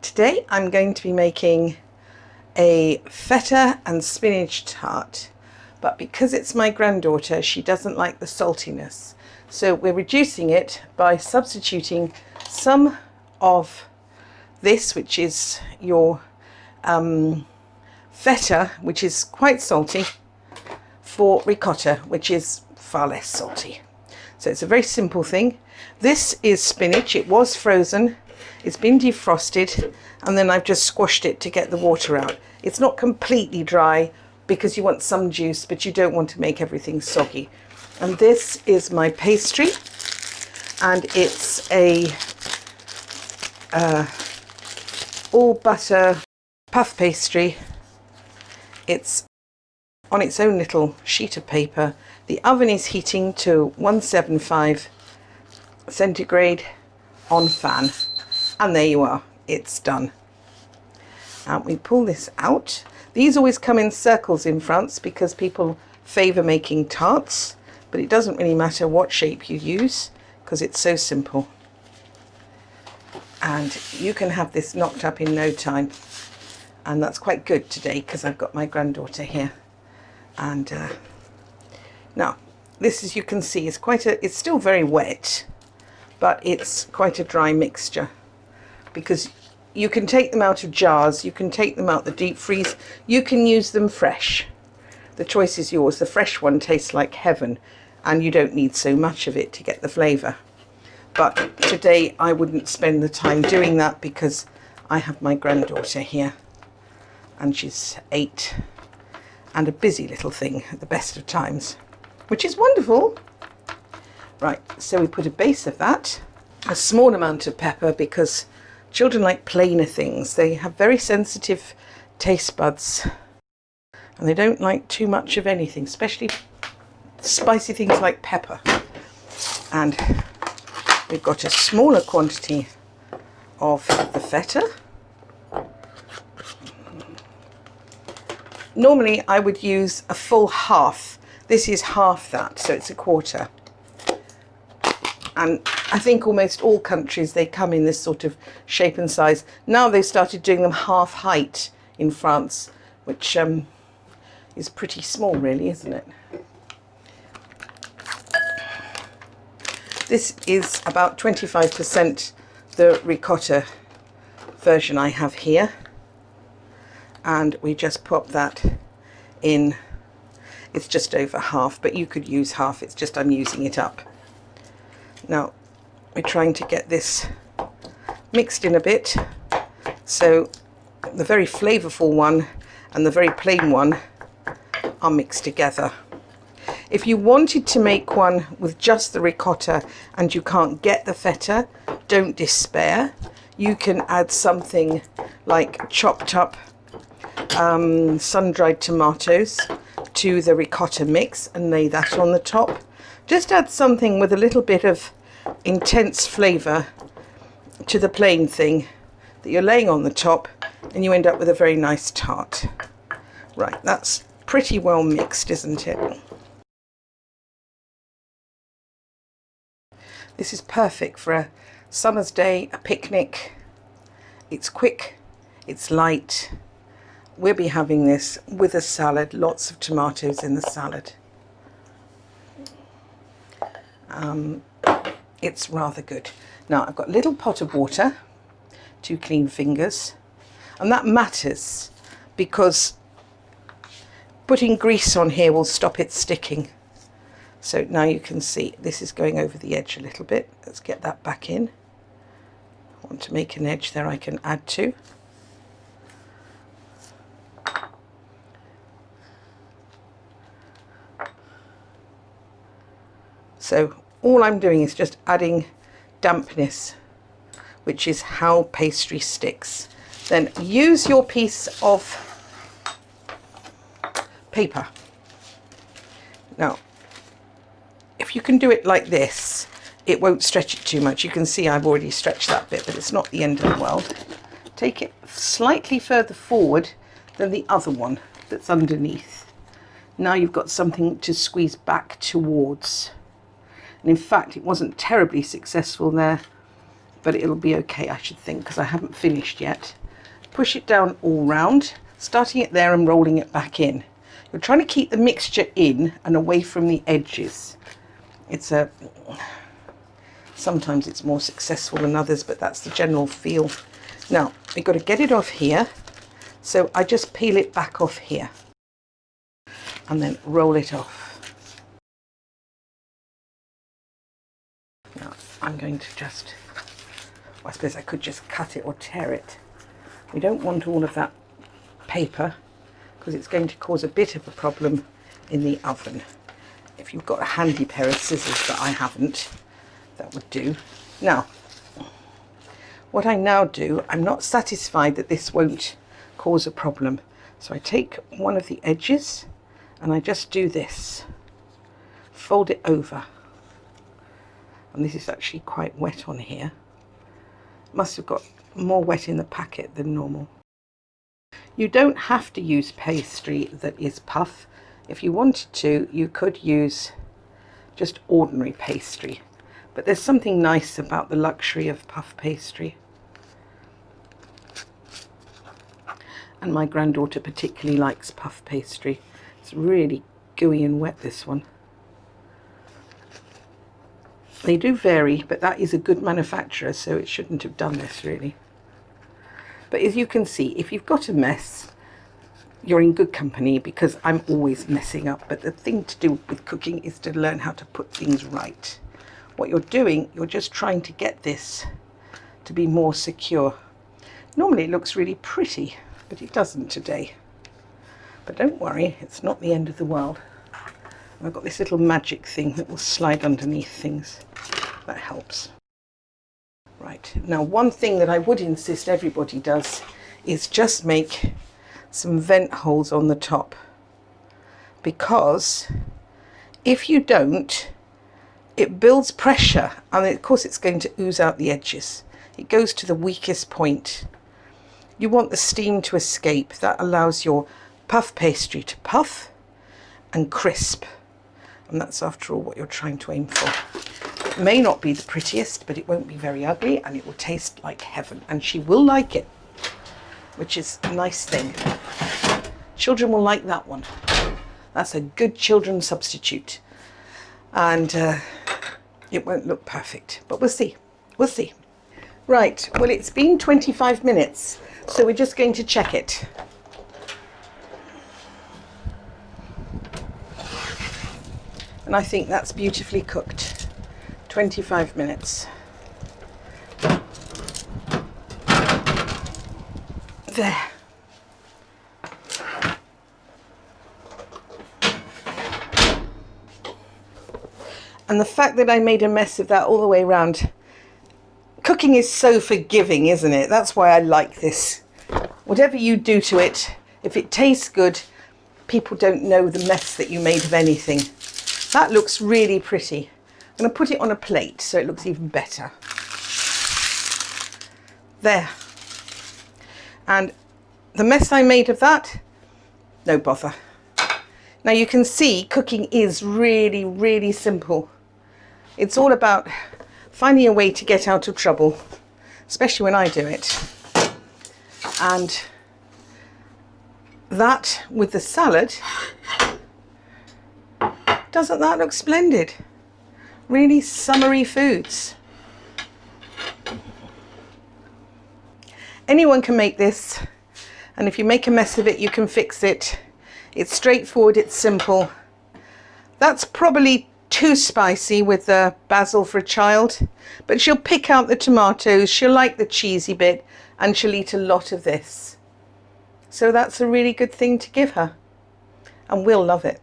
Today I'm going to be making a feta and spinach tart, but because it's my granddaughter, she doesn't like the saltiness. So we're reducing it by substituting some of this, which is your feta, which is quite salty, for ricotta, which is far less salty. So it's a very simple thing. This is spinach. It was frozen. It's been defrosted, and then I've just squashed it to get the water out. It's not completely dry because you want some juice, but you don't want to make everything soggy. And this is my pastry, and it's a all butter puff pastry. It's on its own little sheet of paper. The oven is heating to 175 centigrade on fan. And there you are, it's done. And we pull this out. These always come in circles in France because people favour making tarts, but it doesn't really matter what shape you use because it's so simple. And you can have this knocked up in no time. And that's quite good today because I've got my granddaughter here. And now, this, as you can see, is it's still very wet, but it's quite a dry mixture. Because you can take them out of jars, you can take them out the deep freeze, you can use them fresh. The choice is yours. The fresh one tastes like heaven, and you don't need so much of it to get the flavour. But today I wouldn't spend the time doing that because I have my granddaughter here, and she's 8 and a busy little thing at the best of times, which is wonderful. Right, so we put a base of that, a small amount of pepper because children like plainer things. They have very sensitive taste buds and they don't like too much of anything, especially spicy things like pepper. And we've got a smaller quantity of the feta. Normally I would use a full half. This is half that, so it's a quarter. And I think almost all countries, they come in this sort of shape and size. Now they've started doing them half height in France, which is pretty small really, isn't it? This is about 25% the ricotta version I have here. And we just pop that in. It's just over half, but you could use half. It's just I'm using it up. Now we're trying to get this mixed in a bit, so the very flavourful one and the very plain one are mixed together. If you wanted to make one with just the ricotta and you can't get the feta, don't despair. You can add something like chopped up sun-dried tomatoes to the ricotta mix and lay that on the top. Just add something with a little bit of intense flavour to the plain thing that you're laying on the top, and you end up with a very nice tart. Right, that's pretty well mixed, isn't it? This is perfect for a summer's day, a picnic. It's quick, it's light. We'll be having this with a salad, lots of tomatoes in the salad. It's rather good. Now I've got a little pot of water, 2 clean fingers, and that matters because putting grease on here will stop it sticking. So now you can see this is going over the edge a little bit. Let's get that back in. I want to make an edge there I can add to. So all I'm doing is just adding dampness, which is how pastry sticks. Then use your piece of paper. Now, if you can do it like this, it won't stretch it too much. You can see I've already stretched that bit, but it's not the end of the world. Take it slightly further forward than the other one that's underneath. Now you've got something to squeeze back towards. And in fact, it wasn't terribly successful there but it'll be okay, I should think, because I haven't finished yet. Push it down all round, starting it there and rolling it back in. You're trying to keep the mixture in and away from the edges. Sometimes it's more successful than others, but that's the general feel. Now, we've got to get it off here, so I just peel it back off here and then roll it off. Now, I'm going to just, I suppose I could just cut it or tear it. We don't want all of that paper because it's going to cause a bit of a problem in the oven. If you've got a handy pair of scissors, that I haven't, that would do. Now, what I now do, I'm not satisfied that this won't cause a problem. So I take one of the edges and I just do this. Fold it over. And this is actually quite wet on here. Must have got more wet in the packet than normal. You don't have to use pastry that is puff. If you wanted to, you could use just ordinary pastry. But there's something nice about the luxury of puff pastry. And my granddaughter particularly likes puff pastry. It's really gooey and wet, this one. They do vary, but that is a good manufacturer, so it shouldn't have done this really. But as you can see, if you've got a mess, you're in good company, because I'm always messing up. But the thing to do with cooking is to learn how to put things right. What you're doing, you're just trying to get this to be more secure. Normally it looks really pretty, but it doesn't today. But don't worry, it's not the end of the world. I've got this little magic thing that will slide underneath things. That helps. Right, now one thing that I would insist everybody does is just make some vent holes on the top. Because if you don't, it builds pressure, and of course it's going to ooze out the edges. It goes to the weakest point. You want the steam to escape. That allows your puff pastry to puff and crisp. And that's, after all, what you're trying to aim for. It may not be the prettiest, but it won't be very ugly, and it will taste like heaven. And she will like it, which is a nice thing. Children will like that one. That's a good children's substitute. And it won't look perfect, but we'll see. We'll see. Right, well, it's been 25 minutes, so we're just going to check it. And I think that's beautifully cooked. 25 minutes. There. And the fact that I made a mess of that all the way around. Cooking is so forgiving, isn't it? That's why I like this. Whatever you do to it, if it tastes good, people don't know the mess that you made of anything. That looks really pretty. I'm going to put it on a plate so it looks even better. There. And the mess I made of that, no bother. Now you can see cooking is really, really simple. It's all about finding a way to get out of trouble, especially when I do it. And that with the salad, doesn't that look splendid? Really summery foods. Anyone can make this, and if you make a mess of it, you can fix it. It's straightforward, it's simple. That's probably too spicy with the basil for a child, but she'll pick out the tomatoes, she'll like the cheesy bit, and she'll eat a lot of this. So that's a really good thing to give her, and we'll love it.